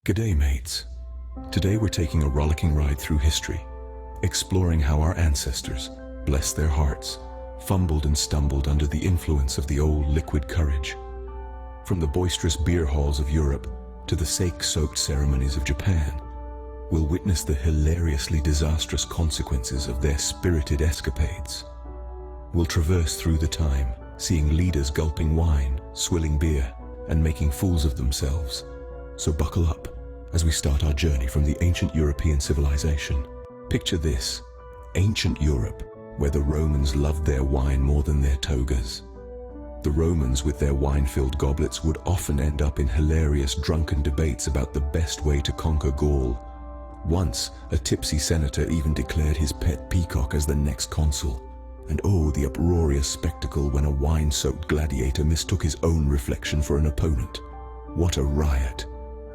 G'day mates. Today we're taking a rollicking ride through history, exploring how our ancestors, bless their hearts, fumbled and stumbled under the influence of the old liquid courage. From the boisterous beer halls of Europe to the sake-soaked ceremonies of Japan, we'll witness the hilariously disastrous consequences of their spirited escapades. We'll traverse through the time, seeing leaders gulping wine, swilling beer, and making fools of themselves. So buckle up as we start our journey from the ancient European civilization. Picture this: ancient Europe, where the Romans loved their wine more than their togas. The Romans, with their wine-filled goblets, would often end up in hilarious drunken debates about the best way to conquer Gaul. Once, a tipsy senator even declared his pet peacock as the next consul. And oh, the uproarious spectacle when a wine-soaked gladiator mistook his own reflection for an opponent. What a riot!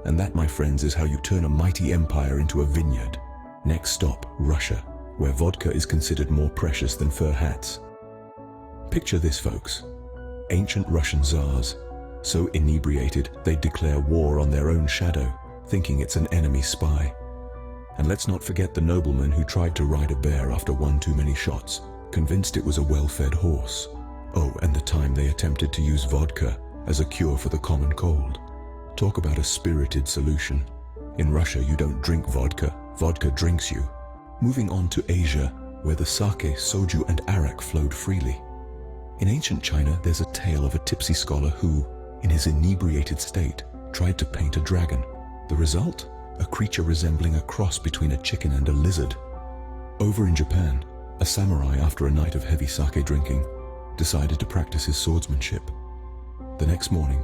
And that, my friends, is how you turn a mighty empire into a vineyard. Next stop, Russia, where vodka is considered more precious than fur hats. Picture this, folks. Ancient Russian tsars, so inebriated they'd declare war on their own shadow, thinking it's an enemy spy. And let's not forget the nobleman who tried to ride a bear after one too many shots, convinced it was a well-fed horse. Oh, and the time they attempted to use vodka as a cure for the common cold. Talk about a spirited solution. In Russia, you don't drink vodka, vodka drinks you. Moving on to Asia, where the sake, soju, and arak flowed freely. In ancient China, there's a tale of a tipsy scholar who, in his inebriated state, tried to paint a dragon. The result? A creature resembling a cross between a chicken and a lizard. Over in Japan, a samurai, after a night of heavy sake drinking, decided to practice his swordsmanship. The next morning,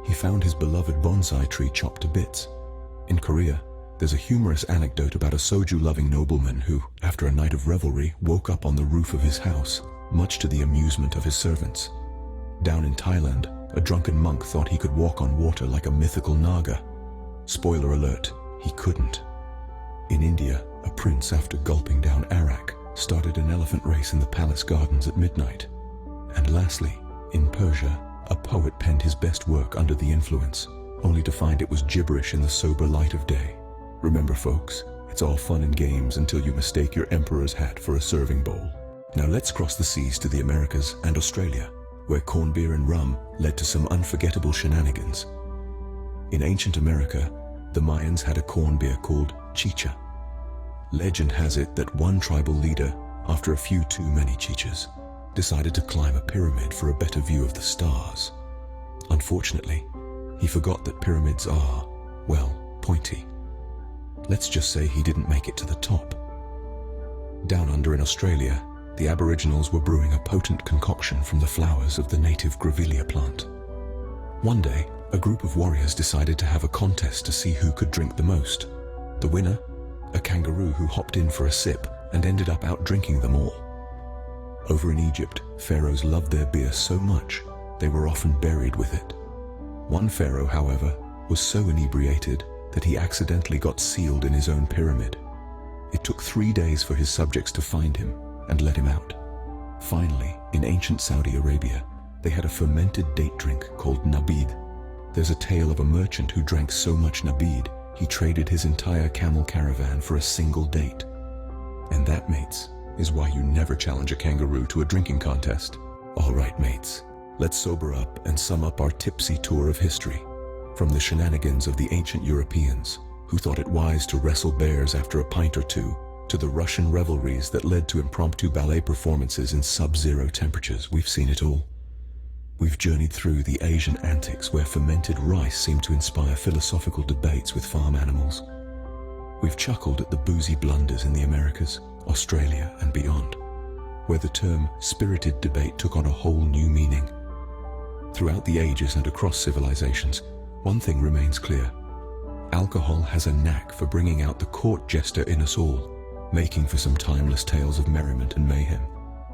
he found his beloved bonsai tree chopped to bits. In Korea, there's a humorous anecdote about a soju-loving nobleman who, after a night of revelry, woke up on the roof of his house, much to the amusement of his servants. Down in Thailand, a drunken monk thought he could walk on water like a mythical naga. Spoiler alert, he couldn't. In India, a prince, after gulping down arak, started an elephant race in the palace gardens at midnight. And lastly, in Persia, a poet penned his best work under the influence, only to find it was gibberish in the sober light of day. Remember, folks, it's all fun and games until you mistake your emperor's hat for a serving bowl. Now let's cross the seas to the Americas and Australia, where corn beer and rum led to some unforgettable shenanigans. In ancient America, the Mayans had a corn beer called chicha. Legend has it that one tribal leader, after a few too many chichas, decided to climb a pyramid for a better view of the stars. Unfortunately, he forgot that pyramids are, well, pointy. Let's just say he didn't make it to the top. Down under in Australia, the Aboriginals were brewing a potent concoction from the flowers of the native grevillea plant. One day, a group of warriors decided to have a contest to see who could drink the most. The winner? A kangaroo who hopped in for a sip and ended up out-drinking them all. Over in Egypt, pharaohs loved their beer so much, they were often buried with it. One pharaoh, however, was so inebriated that he accidentally got sealed in his own pyramid. It took 3 days for his subjects to find him and let him out. Finally, in ancient Saudi Arabia, they had a fermented date drink called nabid. There's a tale of a merchant who drank so much nabid, he traded his entire camel caravan for a single date. And that, mates, is why you never challenge a kangaroo to a drinking contest. All right, mates, let's sober up and sum up our tipsy tour of history. From the shenanigans of the ancient Europeans, who thought it wise to wrestle bears after a pint or two, to the Russian revelries that led to impromptu ballet performances in sub-zero temperatures, we've seen it all. We've journeyed through the Asian antics where fermented rice seemed to inspire philosophical debates with farm animals. We've chuckled at the boozy blunders in the Americas, Australia, and beyond, where the term spirited debate took on a whole new meaning. Throughout the ages and across civilizations, one thing remains clear. Alcohol has a knack for bringing out the court jester in us all, making for some timeless tales of merriment and mayhem.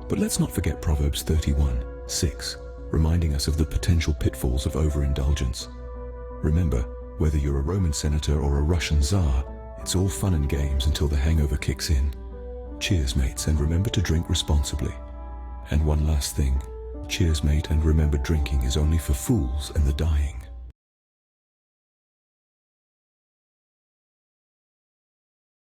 But let's not forget Proverbs 31:6, reminding us of the potential pitfalls of overindulgence. Remember, whether you're a Roman senator or a Russian tsar, it's all fun and games until the hangover kicks in. Cheers, mates, and remember to drink responsibly. And one last thing, cheers, mate, and remember drinking is only for fools and the dying.